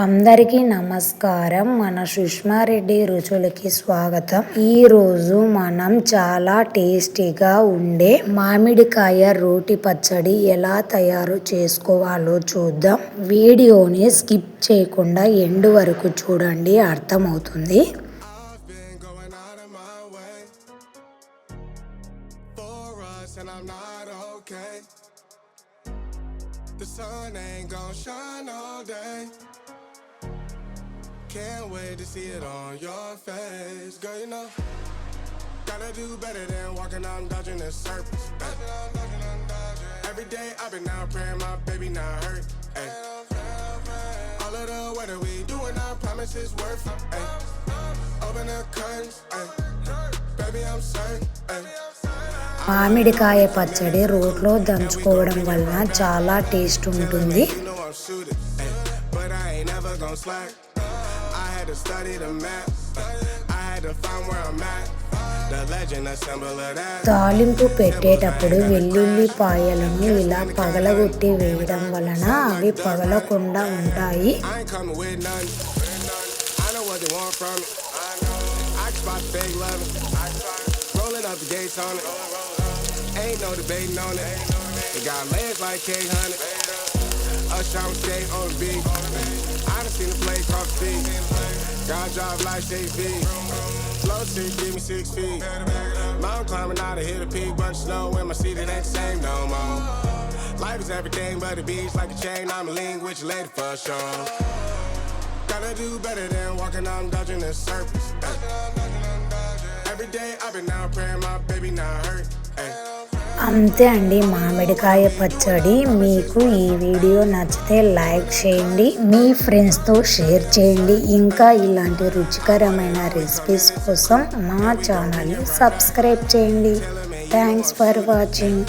అందరికీ నమస్కారం. మన సుష్మారెడ్డి రుచులకి స్వాగతం. ఈరోజు మనం చాలా టేస్టీగా ఉండే మామిడికాయ రోటి పచ్చడి ఎలా తయారు చేసుకోవాలో చూద్దాం. వీడియోని స్కిప్ చేయకుండా ఎండ్ వరకు చూడండి, అర్థమవుతుంది. The sun ain't gon' shine all day. Can't wait to see it on your face. Girl, you know, gotta do better than walking out and dodging the surface. Every day I've been out praying my baby not hurt. Ay. All of the weather we doing, our promises worth it. Ay. Open the curtains, ay. Baby I'm certain. Ay. మామిడికాయ పచ్చడి రోట్లో దంచుకోవడం వలన చాలా taste ఉంటుంది. తాలింపు పెట్టేటప్పుడు వెల్లుల్లిపాయలను ఇలా పగలగొట్టి వేయడం వలన అవి పగలకుండా ఉంటాయి. Ain't no debating on it. They got legs like K-Honey. Us trying to skate on the beat. I done seen the play cross the feet. God drive like 6 feet. Flow 6, give me 6 feet. Mountain climbing out to hit a peak. Bunch of snow in my seat, it ain't the same no more. Life is everything but the beach like a chain. I'm a lean with your lady for sure. Gotta do better than walking out and dodging the surface. Every day I've been out praying my baby not hurt. అంతే అండి మామిడికాయ పచ్చడి. మీకు ఈ video నచ్చితే like చేయండి, మీ ఫ్రెండ్స్తో share చేయండి. ఇంకా ఇలాంటి రుచికరమైన రెసిపీస్ కోసం మా ఛానల్ని సబ్స్క్రైబ్ చేయండి. Thanks for watching.